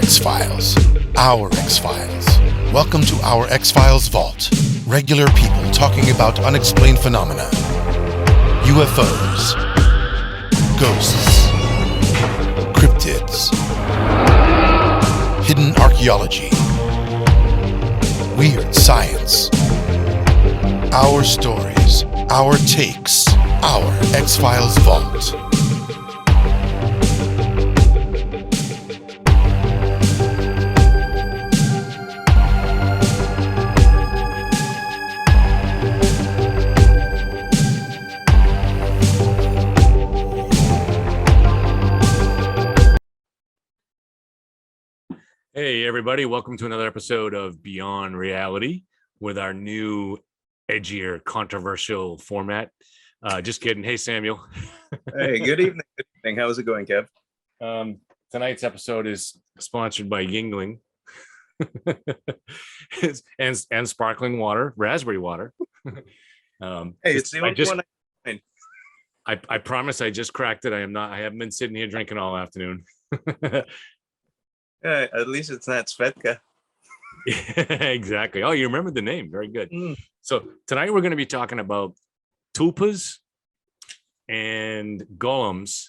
X-Files. Our X-Files. Welcome to our X-Files vault. Regular people talking about unexplained phenomena. UFOs. Ghosts. Cryptids. Hidden archaeology. Weird science. Our stories. Our takes. Our X-Files vault. Hey, everybody. Welcome to another episode of Beyond Reality with our new, edgier, controversial format. Just kidding. Hey, Samuel. Hey, good evening. Good evening. How's it going, Kev? Tonight's episode is sponsored by Yingling and sparkling water, raspberry water. Hey, it's the only one I find. I promise I just cracked it. I haven't been sitting here drinking all afternoon. Yeah, at least it's not Svetka. Exactly. Oh, you remember the name. Very good. So tonight we're going to be talking about tulpas and golems.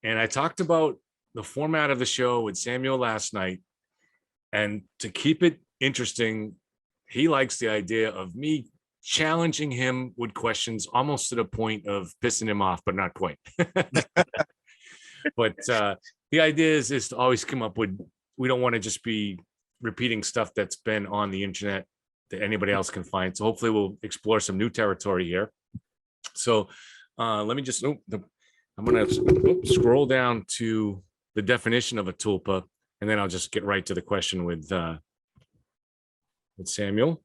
And I talked about the format of the show with Samuel last night. And to keep it interesting, he likes the idea of me challenging him with questions almost to the point of pissing him off, but not quite. But the idea is to always come up with, we don't want to just be repeating stuff that's been on the internet that anybody else can find. So hopefully we'll explore some new territory here. So let me just, I'm going to scroll down to the definition of a tulpa, and then I'll just get right to the question with Samuel.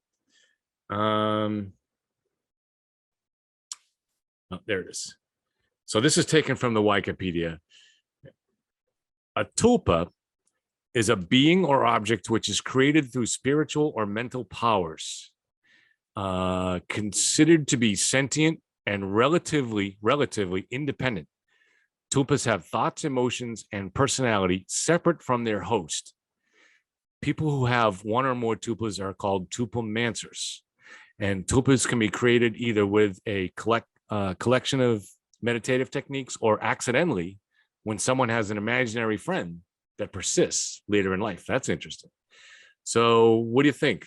Oh, there it is. So this is taken from the Wikipedia. A tulpa is a being or object which is created through spiritual or mental powers, considered to be sentient and relatively independent. Tulpas have thoughts, emotions, and personality separate from their host. People who have one or more tulpas are called tulpamancers, and tulpas can be created either with a collection of meditative techniques or accidentally when someone has an imaginary friend that persists later in life. That's interesting. So what do you think?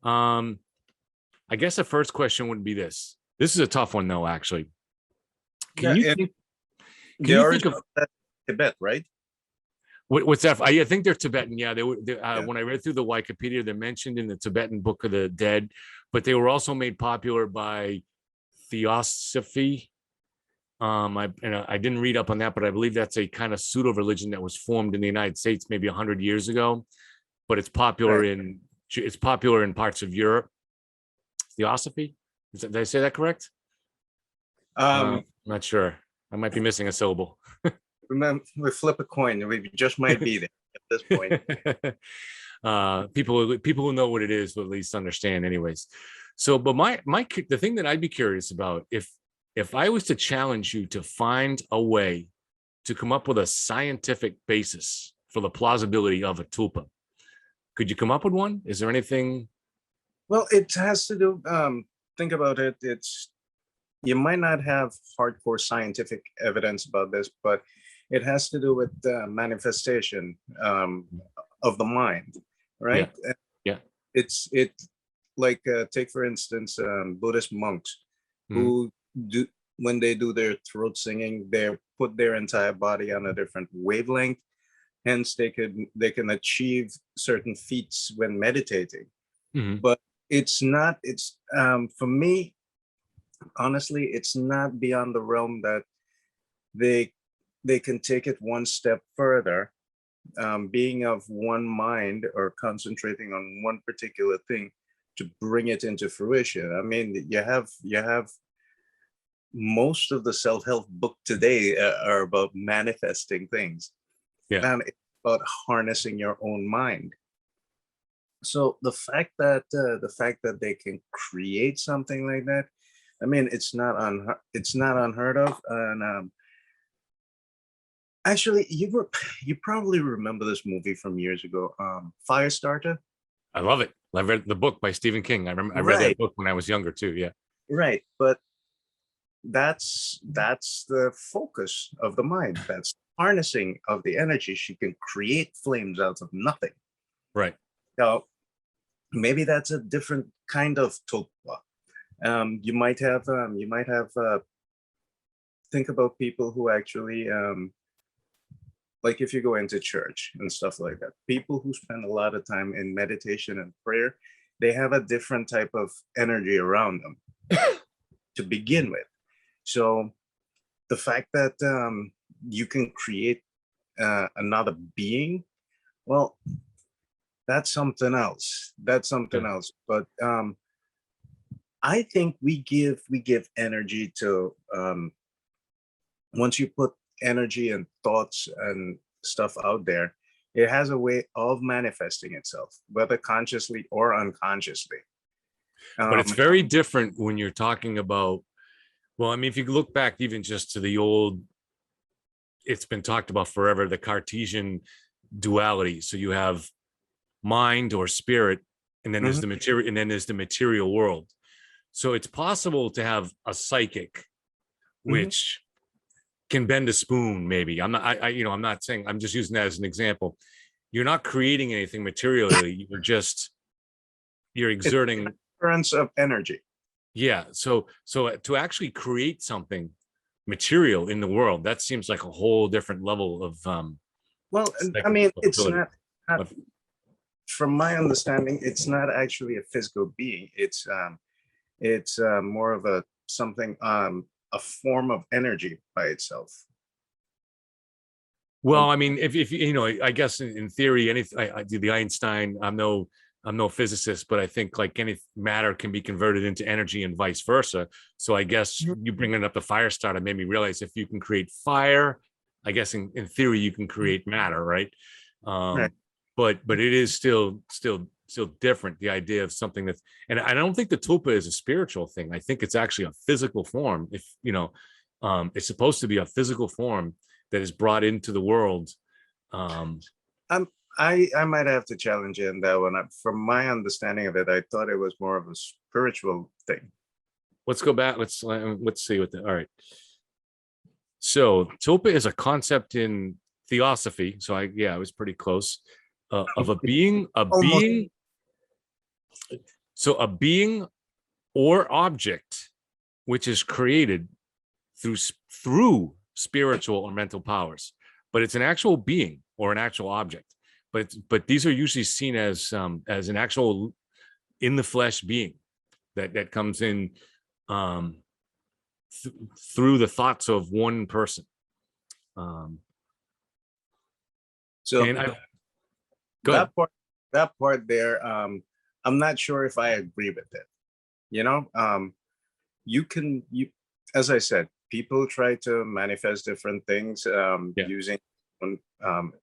I guess the first question would be this. This is a tough one, though, actually. Can you think of that Tibet, right? What's that? I think they're Tibetan. Yeah, when I read through the Wikipedia, they're mentioned in the Tibetan Book of the Dead, but they were also made popular by Theosophy. I didn't read up on that, but I believe that's a kind of pseudo religion that was formed in the United States maybe 100 years ago, but it's popular in parts of Europe. Theosophy? Did I say that correct? I'm not sure. I might be missing a syllable. Remember, we flip a coin. We just might be there at this point. People who know what it is will at least understand, anyways. So, but the thing that I'd be curious about, if I was to challenge you to find a way to come up with a scientific basis for the plausibility of a tulpa, could you come up with one? Is there anything? Well, it has to do, think about it. You might not have hardcore scientific evidence about this, but it has to do with the manifestation of the mind, right? Yeah. It's like, take for instance, Buddhist monks who do, when they do their throat singing, they put their entire body on a different wavelength. Hence, they can achieve certain feats when meditating. But it's for me, honestly, it's not beyond the realm that they can take it one step further, being of one mind or concentrating on one particular thing to bring it into fruition. I mean, you have most of the self-help book today are about manifesting things, and it's about harnessing your own mind. So the fact that they can create something like that, I mean, it's not unheard of, and Actually, you probably remember this movie from years ago, Firestarter. I love it. I read the book by Stephen King. I remember I read Right, that book when I was younger too. Yeah. right. But that's the focus of the mind. That's harnessing of the energy. She can create flames out of nothing. Right. Now, maybe that's a different kind of tulpa. You might have think about people who actually like if you go into church and stuff like that, people who spend a lot of time in meditation and prayer, they have a different type of energy around them to begin with. So the fact that you can create another being, well, that's something else. That's something else. But I think we give energy to once you put energy and thoughts and stuff out there, it has a way of manifesting itself, whether consciously or unconsciously. But it's very different when you're talking about, well, I mean, if you look back even just to the old, it's been talked about forever, the Cartesian duality. So you have mind or spirit, and then there's the material, and then there's the material world. So it's possible to have a psychic, which can bend a spoon, maybe. I'm not, I'm not saying, I'm just using that as an example. You're not creating anything materially. You're exerting transference of energy. Yeah. So to actually create something material in the world, that seems like a whole different level of well, I mean, it's not from my understanding, it's not actually a physical being. It's more of a something a form of energy by itself. Well, I mean, if I guess in theory, I do the Einstein. I'm no physicist, but I think like any matter can be converted into energy and vice versa. So I guess you bringing up the fire starter made me realize if you can create fire, I guess in theory you can create matter, right? Right. But it is still different. The idea of something that's, and I don't think the tulpa is a spiritual thing. I think it's actually a physical form. If it's supposed to be a physical form that is brought into the world. I might have to challenge you in that one. From my understanding of it, I thought it was more of a spiritual thing. Let's go back. Let's see what all right. So tulpa is a concept in theosophy. So I was pretty close. Of a being. So a being or object which is created through spiritual or mental powers, but it's an actual being or an actual object. But these are usually seen as an actual in the flesh being that comes in through the thoughts of one person. That part there, I'm not sure if I agree with it. You as I said, people try to manifest different things using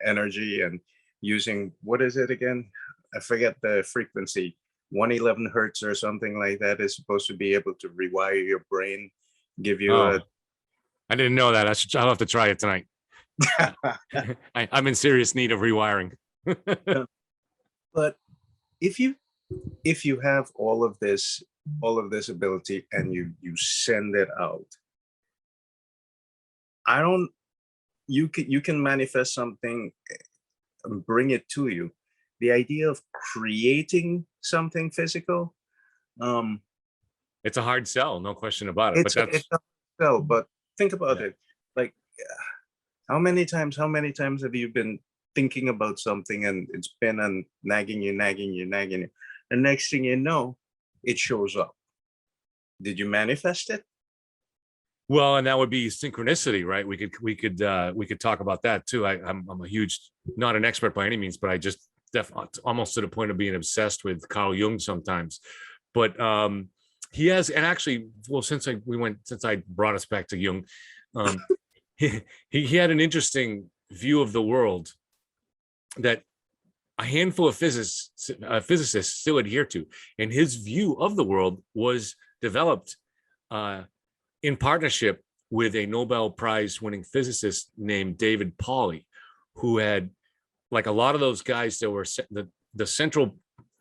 energy and using, what is it again? I forget the frequency. 111 hertz or something like that is supposed to be able to rewire your brain, give you I didn't know that. I'll have to try it tonight. I'm in serious need of rewiring. But if you have all of this ability and you send it out, you can manifest something and bring it to you. The idea of creating something physical, it's a hard sell, no question about it. It's a sell, but think about it. Like, how many times have you been thinking about something and it's been nagging you? The next thing you know, it shows up. Did you manifest it? Well, and that would be synchronicity, right? We could talk about that too. I'm a huge, not an expert by any means, but I just almost to the point of being obsessed with Carl Jung sometimes. But he has, and actually, well, since I brought us back to Jung, he had an interesting view of the world that a handful of physicists still adhere to, and his view of the world was developed in partnership with a Nobel Prize winning physicist named David Pauly, who had, like a lot of those guys that were the central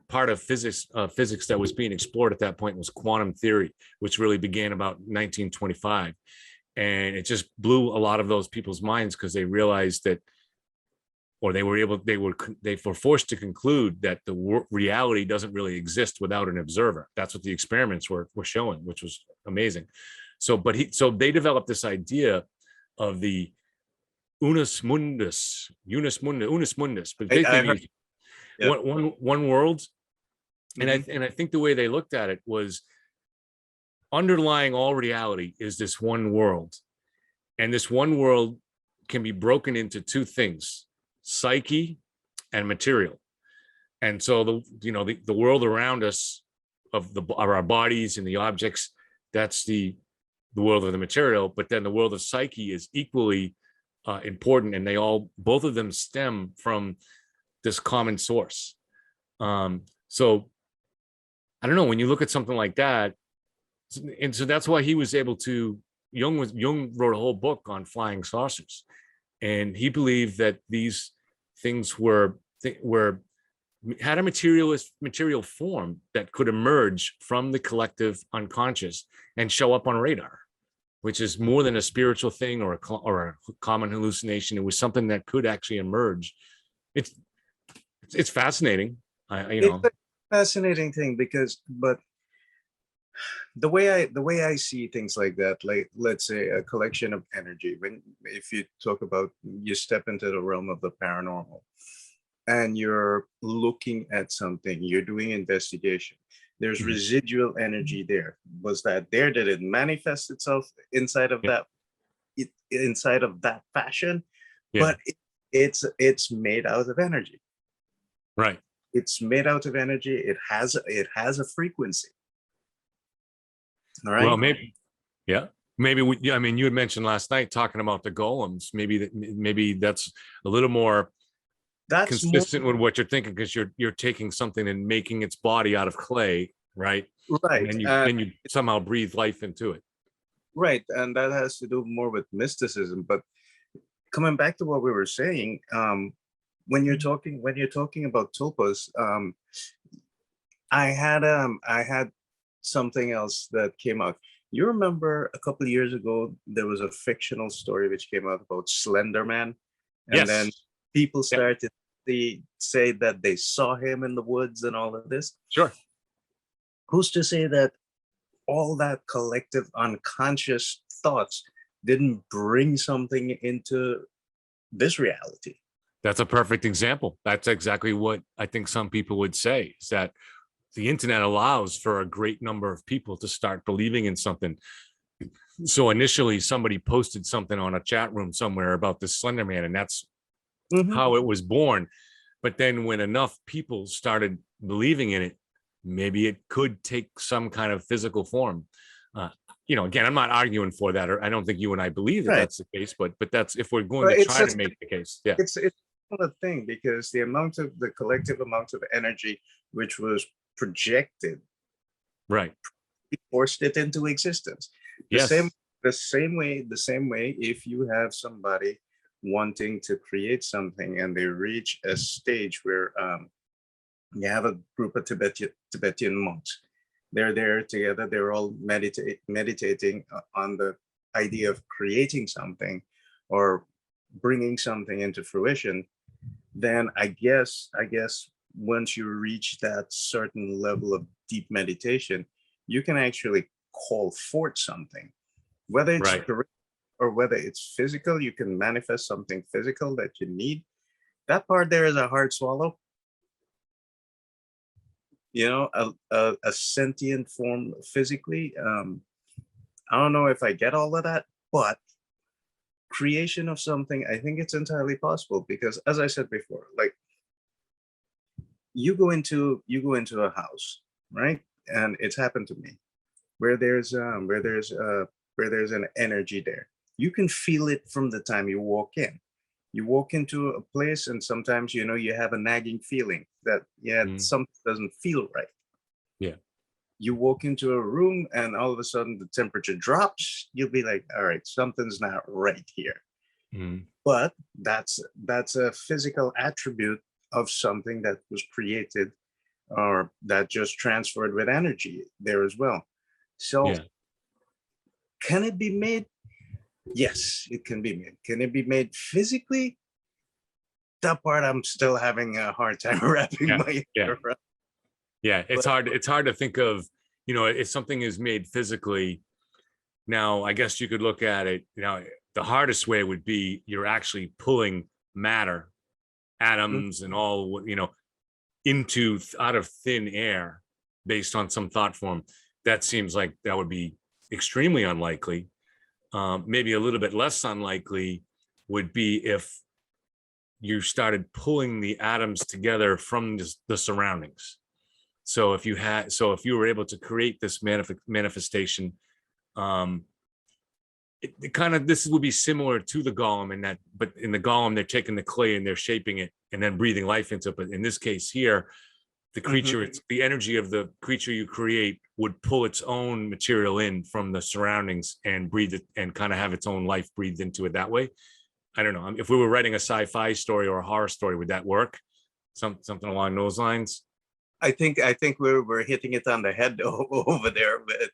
part of physics that was being explored at that point was quantum theory, which really began about 1925. And it just blew a lot of those people's minds because they realized that, or they were forced to conclude that the reality doesn't really exist without an observer. That's what the experiments were showing, which was amazing. So they developed this idea of the unus mundus, but basically one world. Mm-hmm. And I think the way they looked at it was, underlying all reality is this one world, and this one world can be broken into two things: psyche and material. And so the world around us, of our bodies and the objects, that's the world of the material. But then the world of psyche is equally important, and both of them stem from this common source. So I don't know, when you look at something like that, and so that's why he was able to, Jung wrote a whole book on flying saucers, and he believed that these things had a material form that could emerge from the collective unconscious and show up on radar, which is more than a spiritual thing or a common hallucination. It was something that could actually emerge. It's fascinating. It's a fascinating thing but the way I see things like that, like let's say a collection of energy, if you talk about, you step into the realm of the paranormal and you're looking at something, you're doing investigation, there's residual energy there. Was that there? Did it manifest itself inside of that fashion? But it's made out of energy. Right. It's made out of energy. It has a frequency. All right. Well, maybe I mean, you had mentioned last night talking about the golems. Maybe that's a little more consistent with what you're thinking, because you're taking something and making its body out of clay, right? Right. And then you somehow breathe life into it. Right, and that has to do more with mysticism. But coming back to what we were saying, when you're talking about tulpas, I had something else that came out. You remember a couple of years ago, there was a fictional story which came out about Slenderman, and then people started to say that they saw him in the woods and all of this. Sure. Who's to say that all that collective unconscious thoughts didn't bring something into this reality? That's a perfect example. That's exactly what I think some people would say, is that the internet allows for a great number of people to start believing in something. So initially somebody posted something on a chat room somewhere about this Slenderman, and that's how it was born. But then when enough people started believing in it, maybe it could take some kind of physical form. Again, I'm not arguing for that, or I don't think you and I believe that that's the case, but that's, if we're going to try to make the case. Yeah. It's a thing, because the collective amount of energy which was projected, right, forced it into existence. The same way if you have somebody wanting to create something and they reach a stage where you have a group of Tibetan monks, they're there together, they're all meditating on the idea of creating something or bringing something into fruition. Then I guess once you reach that certain level of deep meditation, you can actually call forth something, whether it's correct or whether it's physical. You can manifest something physical that you need. That part there is a hard swallow. A sentient form physically. I don't know if I get all of that, but creation of something, I think it's entirely possible, because as I said before, like, you go into a house, right? And it's happened to me, where there's an energy there. You can feel it from the time you walk in. You walk into a place, and sometimes you have a nagging feeling that something doesn't feel right. Yeah. you walk into a room and all of a sudden the temperature drops, you'll be like, all right, something's not right here. Mm. But that's a physical attribute of something that was created or that just transferred with energy there as well. So Yeah. can it be made? Yes, it can be made. Can it be made physically? That part I'm still having a hard time wrapping Yeah. my head Yeah. around. Yeah. It's But hard. It's hard to think of, you know, if something is made physically. Now, I guess you could look at it, you know, the hardest way would be you're actually pulling matter, atoms and all, you know, into out of thin air based on some thought form. That seems like that would be extremely unlikely. Maybe a little bit less unlikely would be if you started pulling the atoms together from the surroundings. So if you were able to create this manifestation, it kind of, this would be similar to the golem in that, but in the golem they're taking the clay and they're shaping it and then breathing life into it. But in this case here, the creature, it's the energy of the creature you create would pull its own material in from the surroundings and breathe it and kind of have its own life breathed into it that way. I don't know. If we were writing a sci-fi story or a horror story, would that work? Something along those lines. I think we're hitting it on the head over there, but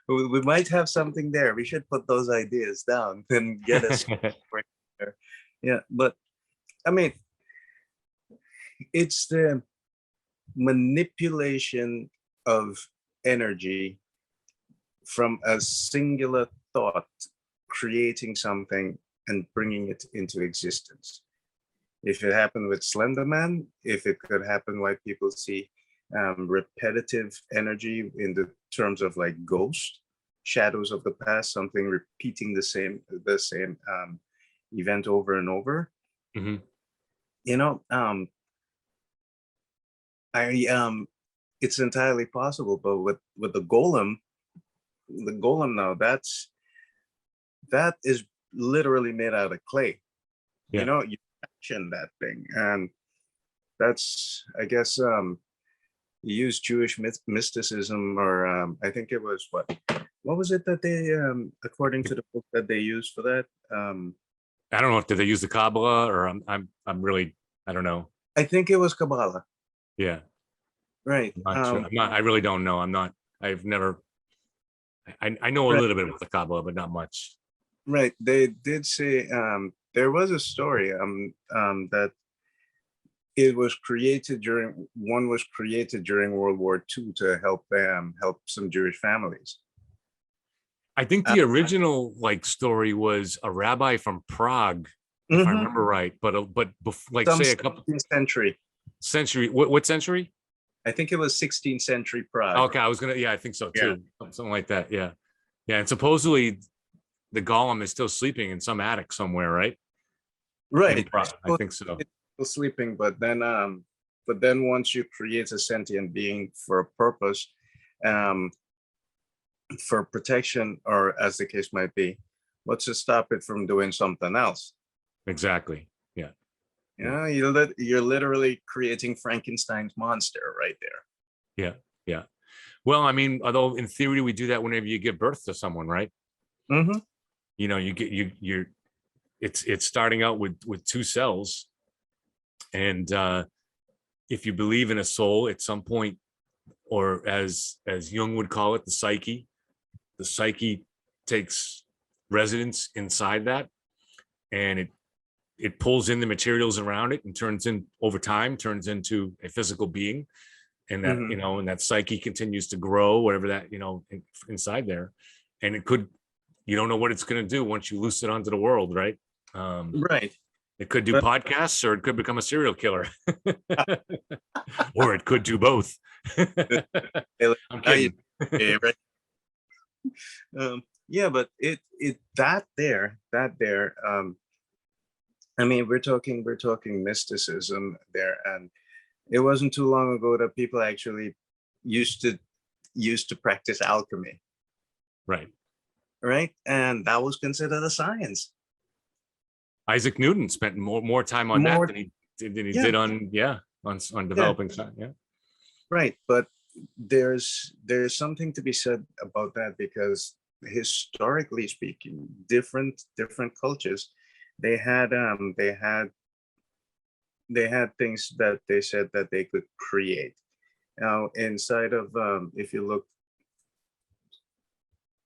we might have something there. We should put those ideas down and get us there. Yeah, but I mean, it's the manipulation of energy from a singular thought, creating something and bringing it into existence. If it happened with Slenderman, if it could happen why people see repetitive energy in the terms of like ghost, shadows of the past, something repeating the same event over and over. Mhm. You know, it's entirely possible. But with the golem now, that is literally made out of clay. Yeah. You know, you action that thing, and that's, I guess, you use Jewish mysticism, or I think it was what was it that they, according to the book that they used for that? I don't know if did they use the Kabbalah or I'm really, I don't know. I think it was Kabbalah, Yeah. right? I'm not sure. I really don't know. I've never, I know a Right, little bit about the Kabbalah, but not much. right. They did say there was a story that it was created during World War II to help some Jewish families. I think Uh, the original like story was a rabbi from Prague, if I remember right. But like Some say a couple 16th century. century, what century? I think it was 16th century Prague. Okay, yeah, I think so too. Yeah. Something like that. Yeah. Yeah. And supposedly the golem is still sleeping in some attic somewhere, right? In Right. Prague, I think so. It's still sleeping, but then once you create a sentient being for a purpose, um, for protection, or as the case might be, what's to stop it from doing something else? Exactly. Yeah. You know, you're literally creating Frankenstein's monster right there. Yeah. Yeah. Well, I mean, although in theory we do that whenever you give birth to someone, right? Mm-hmm. You know, it's starting out with two cells, and if you believe in a soul at some point, or as Jung would call it, the psyche takes residence inside that, and it pulls in the materials around it and turns into a physical being, and that Mm-hmm. you know, and that psyche continues to grow, whatever that, you know, inside there, and you don't know what it's going to do once you loose it onto the world, right? Right. It could do But podcasts, or it could become a serial killer, or it could do both. I'm kidding. yeah, right. Yeah, but that there, I mean, we're talking mysticism there, and it wasn't too long ago that people actually used to practice alchemy, Right. right? And that was considered a science. Isaac Newton spent more time on that More, than he yeah, did on yeah, developing science. Yeah. right. But there's something to be said about that, because historically speaking, different cultures, they had things that they said that they could create. Now, inside of if you look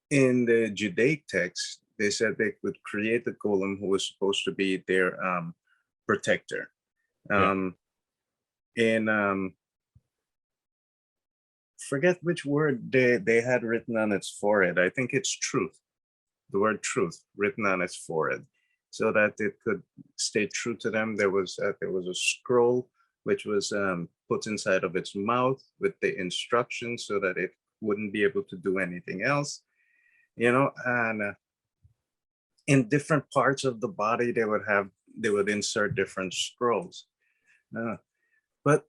in the Judaic text, they said they could create a golem who was supposed to be their protector. Yeah. In forget which word they had written on its forehead. I think it's truth. The word truth written on its forehead, so that it could stay true to them. There was a scroll which was put inside of its mouth with the instructions, so that it wouldn't be able to do anything else. And in different parts of the body, they would insert different scrolls. But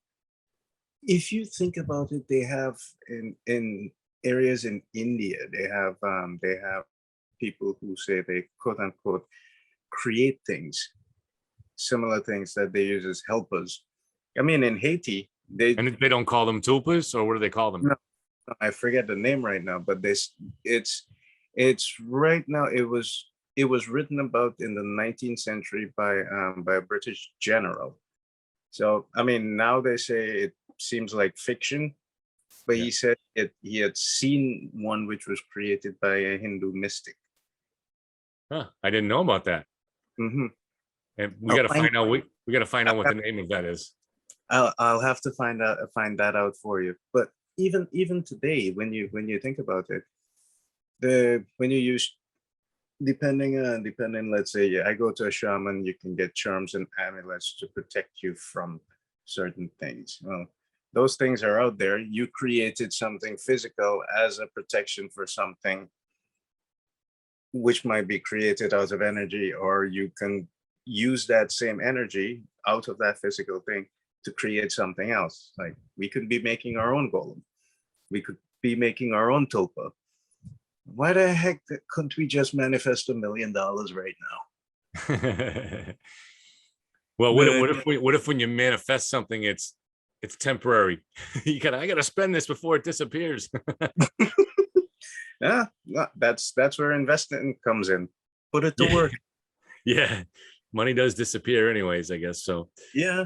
if you think about it, they have in areas in India, they have people who say they quote unquote create things, similar things that they use as helpers. I mean, in Haiti, they don't call them tulpas, or what do they call them? No, I forget the name right now, but it's right now. It was written about in the 19th century by a British general. So I mean, now they say it seems like fiction, but Yeah. he said he had seen one which was created by a Hindu mystic. Huh, I didn't know about that. Mm-hmm. And we got to find out. We got to find out what the name of that is. I'll have to find that out for you. But even today, when you think about it, when you use depending, let's say I go to a shaman, you can get charms and amulets to protect you from certain things. Well, those things are out there. You created something physical as a protection for something which might be created out of energy, or you can use that same energy out of that physical thing to create something else. Like we could be making our own golem. We could be making our own tulpa. Why the heck couldn't we just manifest $1 million right now? Well, what if when you manifest something, it's temporary? I gotta spend this before it disappears. Yeah, that's where investing comes in. Put it to work. Yeah, money does disappear anyways, I guess so. Yeah.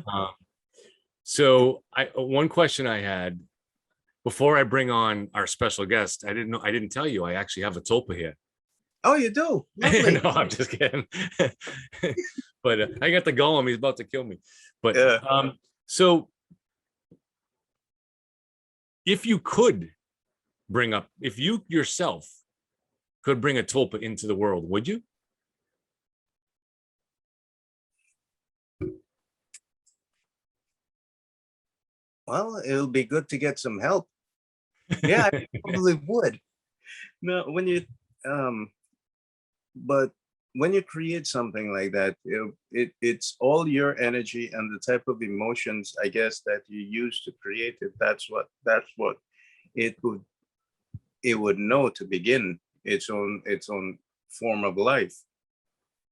So one question I had before I bring on our special guest, I didn't tell you I actually have a tulpa here. Oh, you do? Lovely. No, I'm just kidding. But I got the golem. He's about to kill me. But Yeah. So if you yourself could bring a tulpa into the world, would you? Well, it'll be good to get some help. Yeah, I probably would. No, but when you create something like that, it's all your energy and the type of emotions, I guess, that you use to create it. That's what it would know to begin its own form of life.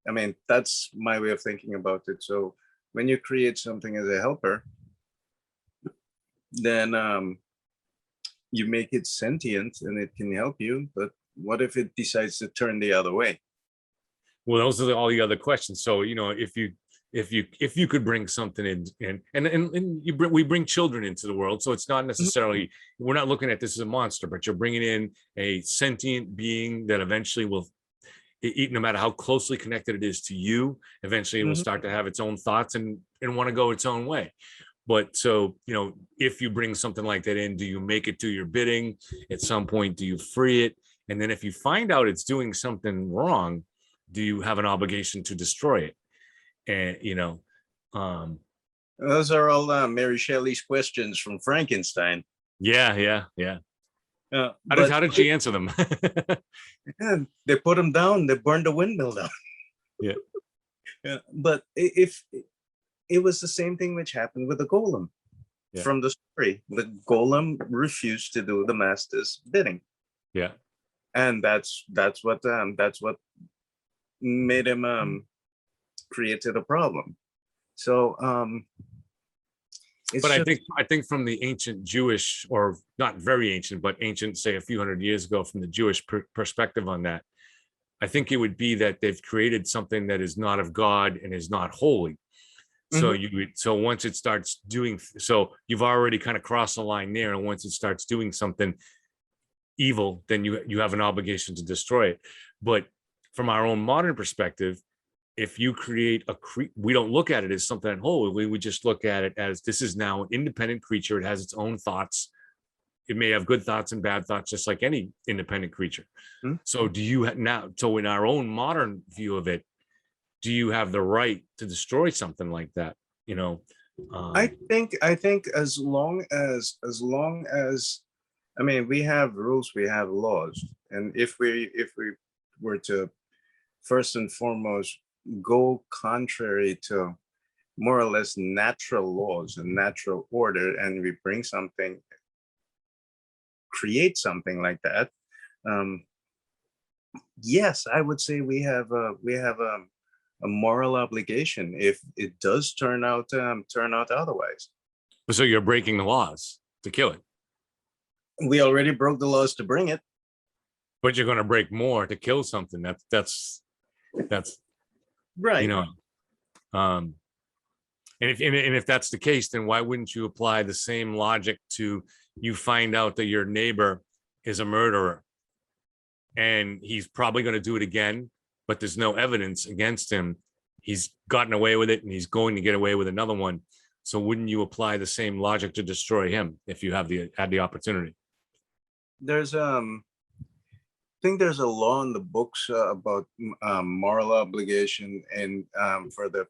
I mean, that's my way of thinking about it. So when you create something as a helper, then you make it sentient and it can help you. But what if it decides to turn the other way? Well, those are all the other questions. So, if you could bring something in, and we bring children into the world, so it's not necessarily, we're not looking at this as a monster, but you're bringing in a sentient being that eventually will, no matter how closely connected it is to you, eventually it will start to have its own thoughts and want to go its own way. But so, if you bring something like that in, do you make it do your bidding? At some point, do you free it? And then if you find out it's doing something wrong, do you have an obligation to destroy it? And, those are all Mary Shelley's questions from Frankenstein. Yeah. How did she answer them? Yeah, they put him down. They burned the windmill down. Yeah. Yeah. But if it was the same thing which happened with the golem. Yeah. From the story, the golem refused to do the master's bidding. Yeah. And that's what made him created a problem. So It's But just I think from the ancient Jewish, or not very ancient, but ancient, say a few hundred years ago, from the Jewish perspective on that, I think it would be that they've created something that is not of God and is not holy. So Mhm. so once it starts doing, so you've already kind of crossed the line there, and once it starts doing something evil, then you have an obligation to destroy it. But from our own modern perspective, if you create we don't look at it as something holy. We just look at it as, this is now an independent creature. It has its own thoughts. It may have good thoughts and bad thoughts, just like any independent creature. Mhm. So do you now, so in our own modern view of it, do you have the right to destroy something like that? You know, I think as long as I mean, we have rules, we have laws, and if we were to first and foremost go contrary to more or less natural laws and natural order, and we bring something, create something like that, um, yes, I would say we have a moral obligation if it does turn out otherwise. so you're breaking the laws to kill it, We already broke the laws to bring it. but you're going to break more to kill something. That's you Right. know, um, and if that's the case, then why wouldn't you apply the same logic to, you find out that your neighbor is a murderer and he's probably going to do it again, but there's no evidence against him. He's gotten away with it and he's going to get away with another one. So wouldn't you apply the same logic to destroy him if you had the opportunity? There's I think there's a law in the books about moral obligation and for the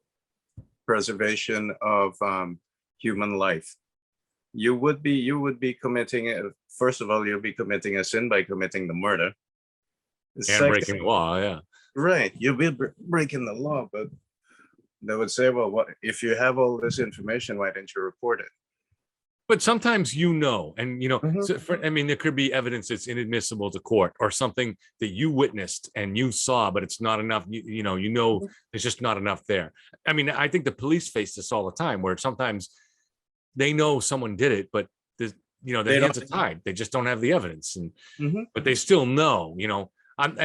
preservation of human life. You would be committing first of all, you'll be committing a sin by committing the murder. And Second, breaking the law, yeah. right, you'll be breaking the law, but they would say, well, what if you have all this information? Why didn't you report it? But sometimes, and Mhm. so I mean, there could be evidence that's inadmissible to court, or something that you witnessed and you saw, but it's not enough. There's just not enough there. I mean, I think the police face this all the time, where sometimes they know someone did it, but their They don't. hands are tied. They just don't have the evidence, Mhm. but they still know. I'm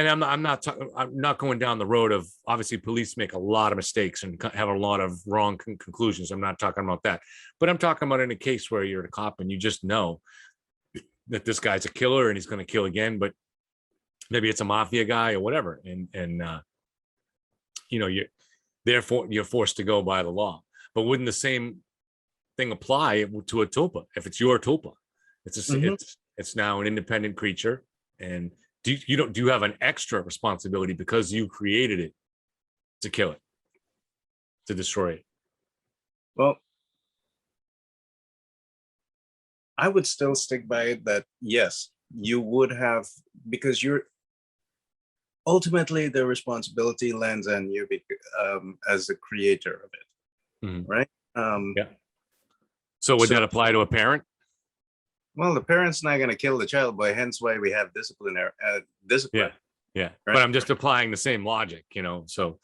not going down the road of, obviously police make a lot of mistakes and have a lot of wrong conclusions. I'm not talking about that, but I'm talking about in a case where you're a cop and you just know that this guy's a killer and he's going to kill again, but maybe it's a mafia guy or whatever, and you therefore you're forced to go by the law. But wouldn't the same thing apply to a tulpa? If it's your tulpa, Mhm. it's now an independent creature, and do you have an extra responsibility because you created it to kill it, to destroy it? Well, I would still stick by it that yes, you would have, because you're ultimately the responsibility lands on you as the creator of it, Mhm. right? Yeah. So would So, that apply to a parent? well, the parent's not going to kill the child, but hence why we have discipline, Yeah. Yeah. right? But I'm just applying the same logic, so.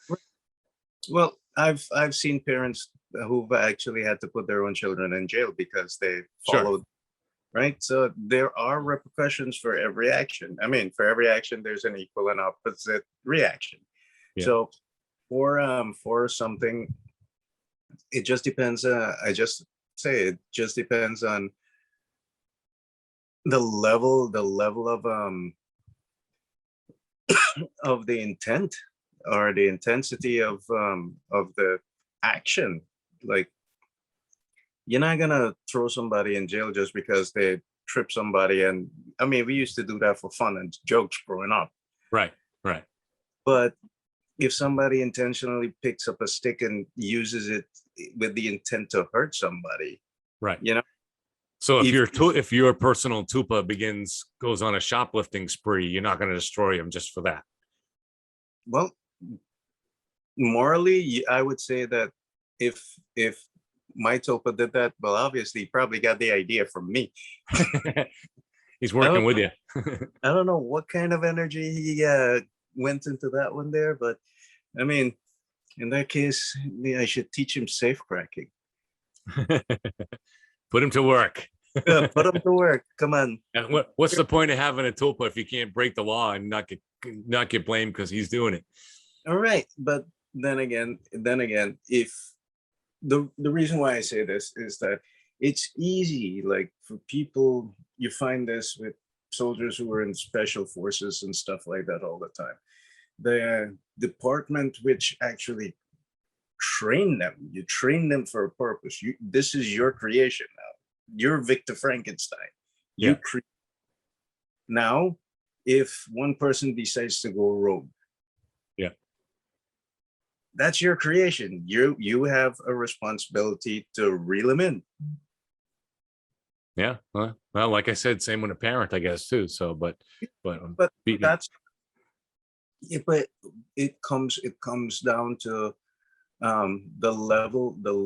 Well, I've seen parents who've actually had to put their own children in jail because they Sure. followed, right? So there are repercussions for every action. I mean, for every action, there's an equal and opposite reaction. Yeah. So for something, it just depends. I just say it just depends on the level of the intent or the intensity of the action. Like, you're not gonna throw somebody in jail just because they trip somebody. And I mean, we used to do that for fun and jokes growing up. Right. Right. But if somebody intentionally picks up a stick and uses it with the intent to hurt somebody, Right. you know, So if if your personal tupa goes on a shoplifting spree, you're not going to destroy him just for that. well, morally, I would say that if my Topa did that, well, obviously, he probably got the idea from me. He's I working don't, with you. I don't know what kind of energy he went into that one there, but I mean, in that case, I should teach him safe cracking. Put him to work. Yeah, put him to work. Come on. And what's the point of having a tulpa if you can't break the law and not get blamed because he's doing it? All right, but then again, if the reason why I say this is that it's easy, like for people, you find this with soldiers who are in special forces and stuff like that all the time. The department which actually train them, you train them for a purpose. This is your creation now. You're Victor Frankenstein. You Yeah. create. Now, if one person decides to go rogue, Yeah. that's your creation. You have a responsibility to reel them in. Yeah. Well, like I said, same with a parent, I guess, too. So, but That's yeah, but it comes down to the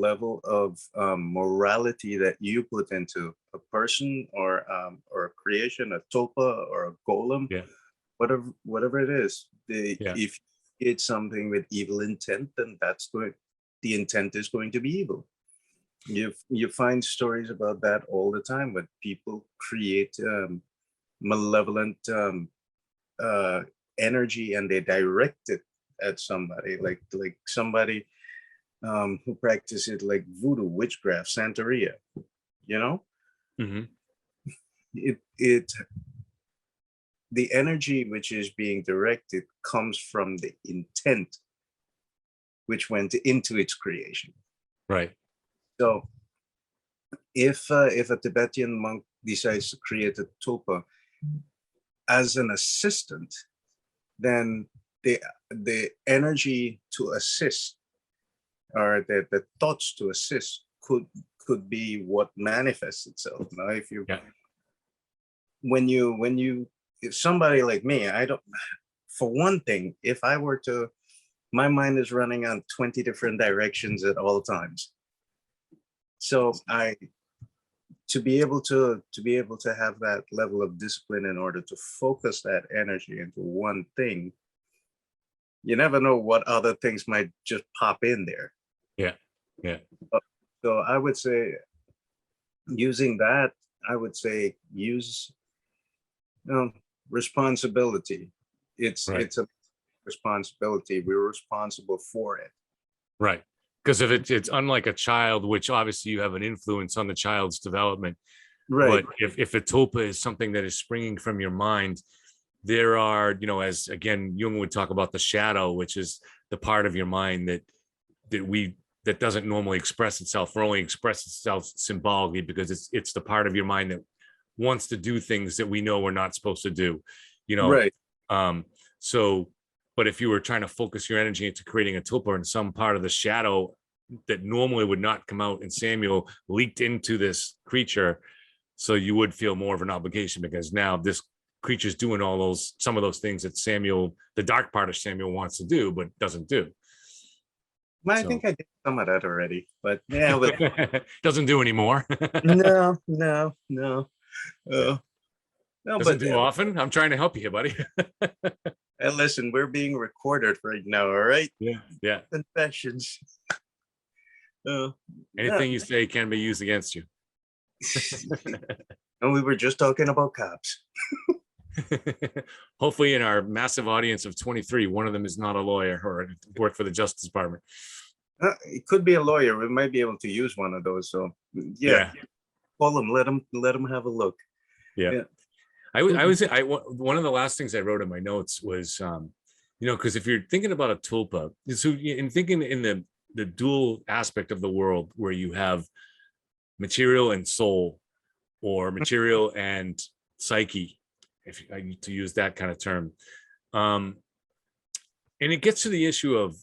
level of morality that you put into a person or a creation, a tulpa or a golem, yeah. whatever it is. Yeah. If it's something with evil intent, then the intent is going to be evil. You find stories about that all the time when people create malevolent energy and they direct it at somebody, like somebody who practices like voodoo, witchcraft, Santeria. You know, Mm-hmm. it the energy which is being directed comes from the intent which went into its creation. Right. So if a Tibetan monk decides to create a tulpa as an assistant, then the energy to assist or the thoughts to assist could be what manifests itself. Now, if you Yeah. when you if somebody like me, I don't, for one thing, if I were to, my mind is running on 20 different directions at all times. So to be able to have that level of discipline in order to focus that energy into one thing, you never know what other things might just pop in there. Yeah. Yeah. So I would say using that, I would say use responsibility. It's Right. it's a responsibility. We're responsible for it. Right. Because if it's unlike a child, which obviously you have an influence on the child's development. Right. But if a tulpa is something that is springing from your mind, there are, as again, Jung would talk about the shadow, which is the part of your mind that doesn't normally express itself, or only express itself symbolically, because it's the part of your mind that wants to do things that we know we're not supposed to do, Right. So, but if you were trying to focus your energy into creating a tulpa, and some part of the shadow that normally would not come out in Samuel leaked into this creature, so you would feel more of an obligation, because now this creature's doing some of those things that Samuel, the dark part of Samuel, wants to do but doesn't do. I think I did some of that already, but yeah, Doesn't do anymore. no. No, Doesn't but do often. I'm trying to help you here, buddy. listen, we're being recorded right now, all right? Yeah. Confessions. Anything you say can be used against you. And we were just talking about cops. Hopefully in our massive audience of 23, one of them is not a lawyer or work for the Justice Department. It could be a lawyer. We might be able to use one of those. So yeah. Call them. Let them have a look. Yeah. One of the last things I wrote in my notes was, because if you're thinking about a tulpa, so in thinking in the dual aspect of the world, where you have material and soul, or material and psyche, if I need to use that kind of term, and it gets to the issue of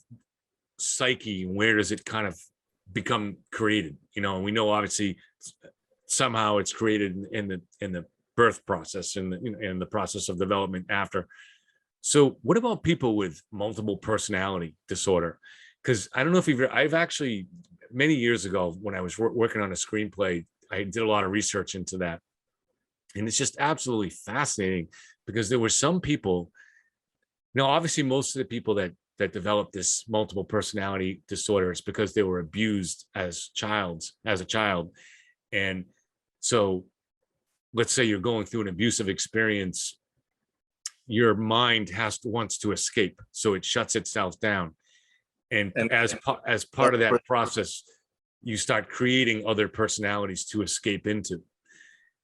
psyche. Where does it kind of become created? And we know obviously somehow it's created in the birth process and in the process of development after. So what about people with multiple personality disorder? Because I don't know if I've actually, many years ago when I was working on a screenplay, I did a lot of research into that. And it's just absolutely fascinating, because there were some people, obviously most of the people that developed this multiple personality disorder is because they were abused as a child. And So let's say you're going through an abusive experience, your mind wants to escape, so it shuts itself down. And And as part of that process, you start creating other personalities to escape into.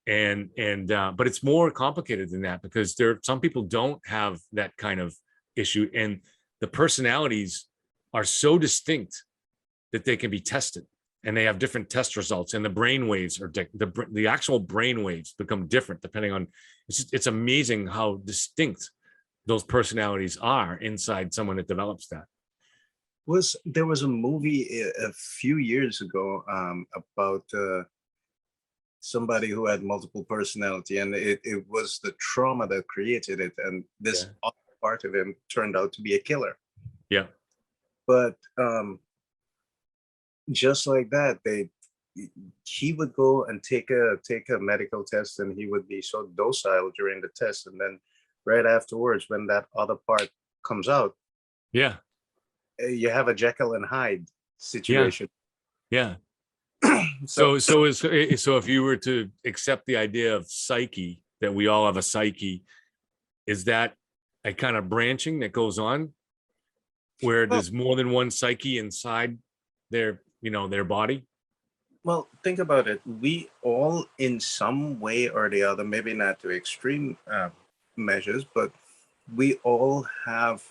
But it's more complicated than that, because some people don't have that kind of issue, and the personalities are so distinct that they can be tested, and they have different test results, and the brain waves are the actual brain waves become different depending on. It's amazing how distinct those personalities are inside someone that develops that. There was a movie a few years ago about somebody who had multiple personality, and it was the trauma that created it, and this other part of him turned out to be a killer. Yeah. But just like that, he would go and take a medical test, and he would be so docile during the test, and then right afterwards, when that other part comes out, you have a Jekyll and Hyde situation. Yeah. So if you were to accept the idea of psyche, that we all have a psyche, is that a kind of branching that goes on where there's more than one psyche inside their body? Well, think about it. We all, in some way or the other, maybe not to extreme measures, but we all have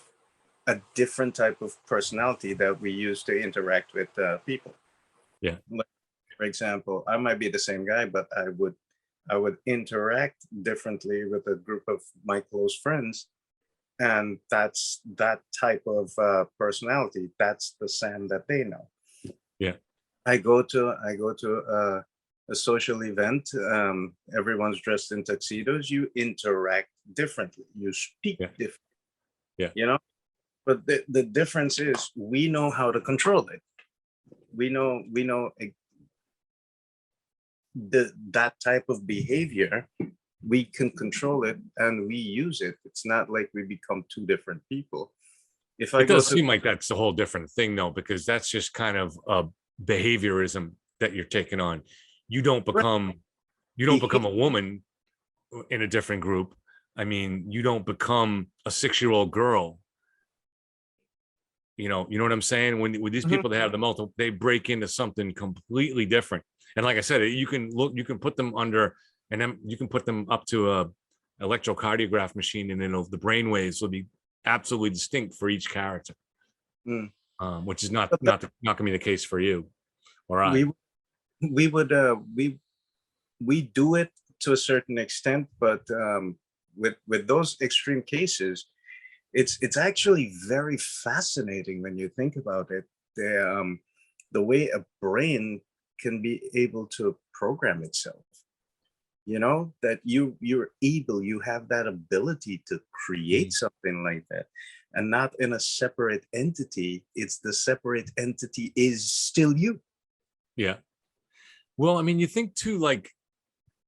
a different type of personality that we use to interact with people. Yeah. Like, for example, I might be the same guy, but I would interact differently with a group of my close friends, and that's that type of personality. That's the Sam that they know. Yeah. I go to a social event. Everyone's dressed in tuxedos. You interact differently. You speak differently. Yeah. But the difference is we know how to control it. We know that type of behavior. We can control it and we use it. It's not like we become two different people. If I It does seem like that's a whole different thing, though, because that's just kind of a behaviorism that you're taking on. You don't become a woman in a different group. I mean, you don't become a 6-year-old girl. You know what I'm saying? With these people that have the multiple, they break into something completely different. And like I said, you can put them under, and then you can put them up to a electrocardiograph machine, and then the brain waves will be absolutely distinct for each character. Which is not going to be the case for you or I. We do it to a certain extent, but with those extreme cases, it's actually very fascinating when you think about it. The way a brain can be able to program itself. That you have that ability to create something like that, and not in a separate entity. It's the separate entity is still you. Yeah. Well, I mean, you think too, like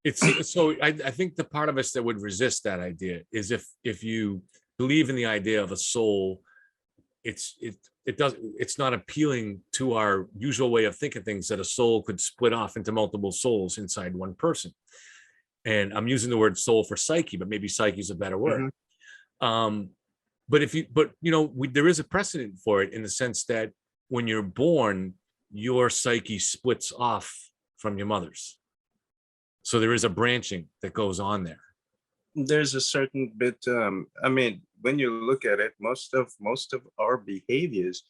it's so I think the part of us that would resist that idea is if you believe in the idea of a soul, it's not appealing to our usual way of thinking things, that a soul could split off into multiple souls inside one person. And I'm using the word soul for psyche, but maybe psyche is a better word. But there is a precedent for it, in the sense that when you're born, your psyche splits off from your mother's. So there is a branching that goes on there. There's a certain bit. I mean, when you look at it, most of our behaviors,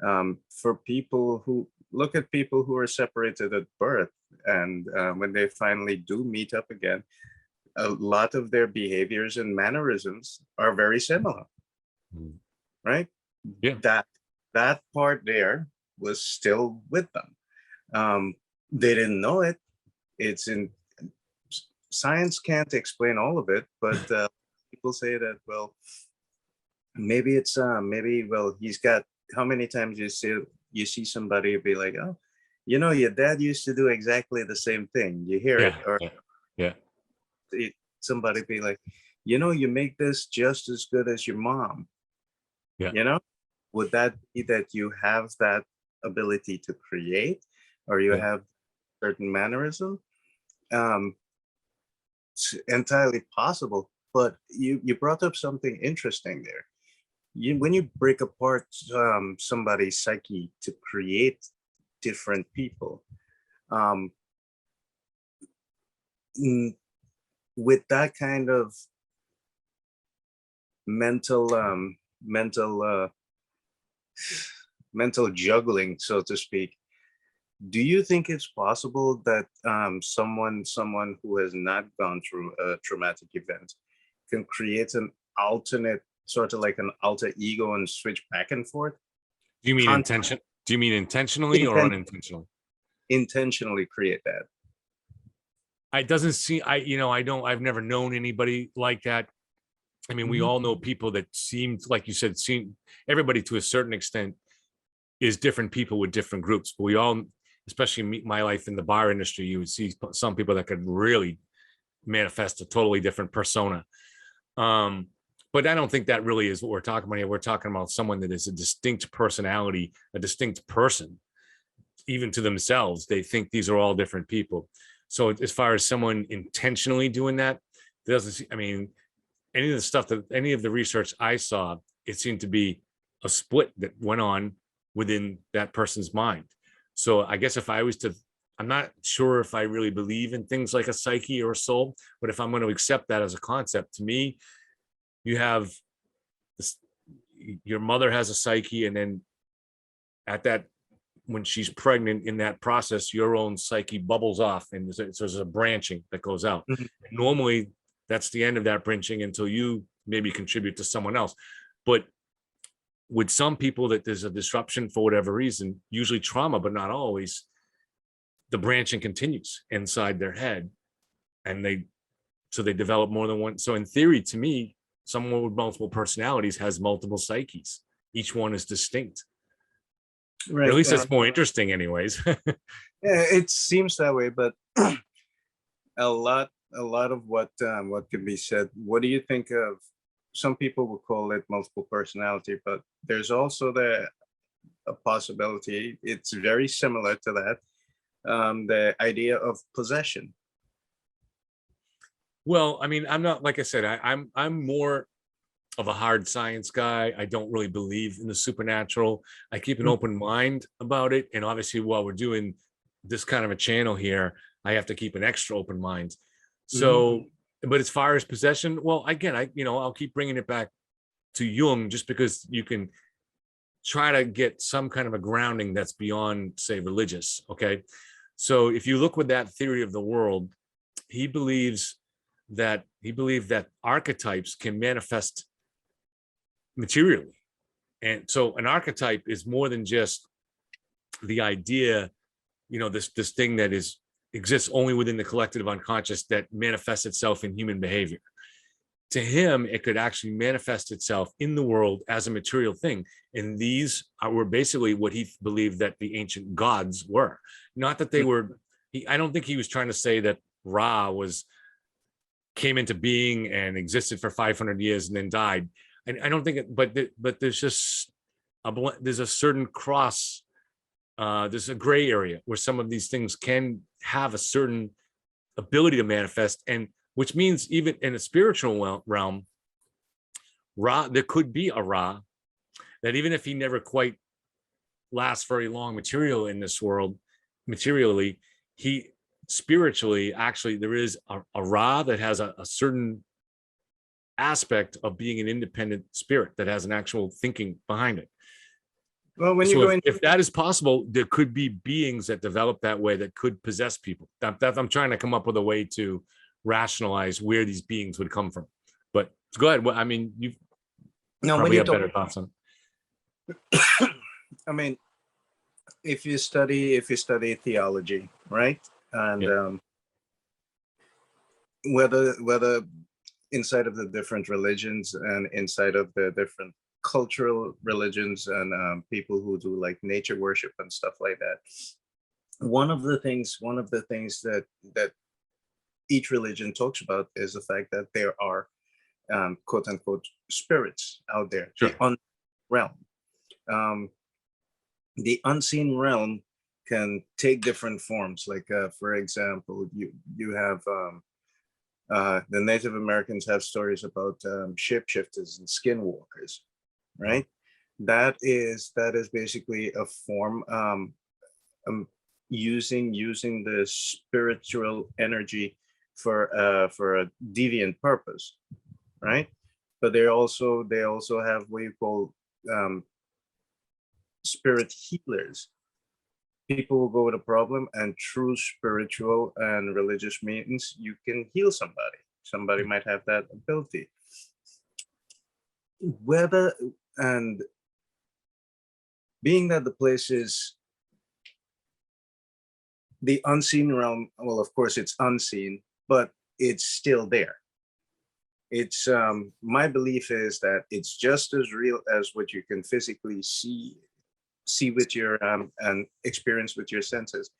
for people who look at people who are separated at birth, and when they finally do meet up again, a lot of their behaviors and mannerisms are very similar. Right? Yeah. That part there was still with them. They didn't know it. It's in science can't explain all of it, but people say that, well, maybe it's he's got, how many times you see somebody be like, oh, your dad used to do exactly the same thing. You hear it, or somebody be like, you make this just as good as your mom. Would that be that you have that ability to create, or you have certain mannerism? Um, it's entirely possible. But you brought up something interesting there. When you break apart somebody's psyche to create different people, um, mm, with that kind of mental mental juggling, so to speak, do you think it's possible that someone who has not gone through a traumatic event can create an alternate, sort of like an alter ego, and switch back and forth? Do you mean Con- Do you mean intentionally or inten- unintentionally? Intentionally create that. It doesn't seem. I don't. I've never known anybody like that. I mean, we Mhm. all know people that seem, like you said, everybody to a certain extent is different people with different groups. But we all, especially my life in the bar industry, you would see some people that could really manifest a totally different persona. But I don't think that really is what we're talking about here. We're talking about someone that is a distinct personality, a distinct person, even to themselves. They think these are all different people. So as far as someone intentionally doing that, doesn't. I mean, any of the research I saw, it seemed to be a split that went on within that person's mind. So I guess if I was to, I'm not sure if I really believe in things like a psyche or a soul, but if I'm going to accept that as a concept, to me, you have this, your mother has a psyche, and then at that, when she's pregnant, in that process, your own psyche bubbles off, and there's a branching that goes out. Mhm. Normally, that's the end of that branching until you maybe contribute to someone else. But with some people, that there's a disruption for whatever reason, usually trauma, but not always, the branching continues inside their head, and they develop more than one. So in theory, to me, someone with multiple personalities has multiple psyches. Each one is distinct. Or at Right. least that's more interesting anyways. Yeah, it seems that way, but a lot of what can be said. What do you think of? Some people will call it multiple personality, but there's also a possibility. It's very similar to that. The idea of possession. Well, I mean, I'm not, like I said, I'm more of a hard science guy. I don't really believe in the supernatural. I keep an open mind about it. And obviously, while we're doing this kind of a channel here, I have to keep an extra open mind. Mhm. So, but as far as possession, well, again, I'll keep bringing it back to Jung, just because you can try to get some kind of a grounding that's beyond, say, religious. Okay. So if you look with that theory of the world, he believes he believed that archetypes can manifest materially. And so an archetype is more than just the idea, this thing that exists only within the collective unconscious, that manifests itself in human behavior. To him, it could actually manifest itself in the world as a material thing. And these were basically what he believed that the ancient gods were. Not that they were, I don't think he was trying to say that Ra came into being and existed for 500 years and then died. And I don't think but there's just there's a certain cross, there's a gray area where some of these things can have a certain ability to manifest, and which means even in a spiritual realm, Ra, there could be a Ra that, even if he never quite lasts very long in this world, materially, he spiritually, actually, there is a Ra that has a certain aspect of being an independent spirit that has an actual thinking behind it. Well, when you So go into if that is possible, there could be beings that develop that way that could possess people. That I'm trying to come up with a way to rationalize where these beings would come from. But go ahead. Well, I mean, you now when probably you have talk, better thoughts on it. I mean, if you study theology, right, and Yeah. Whether inside of the different religions and inside of the different cultural religions, and people who do like nature worship and stuff like that, one of the things that each religion talks about is the fact that there are quote unquote spirits out there, Sure. realm. Um, the unseen realm can take different forms. Like for example, you have the Native Americans have stories about shapeshifters and skinwalkers, right? That is basically a form, using the spiritual energy for a deviant purpose, right? But they also have what you call spirit healers. People will go with a problem, and through spiritual and religious means, you can heal somebody. Somebody might have that ability. Whether and being that the place is the unseen realm, well, of course it's unseen, but it's still there. It's my belief is that it's just as real as what you can physically see with your and experience with your senses.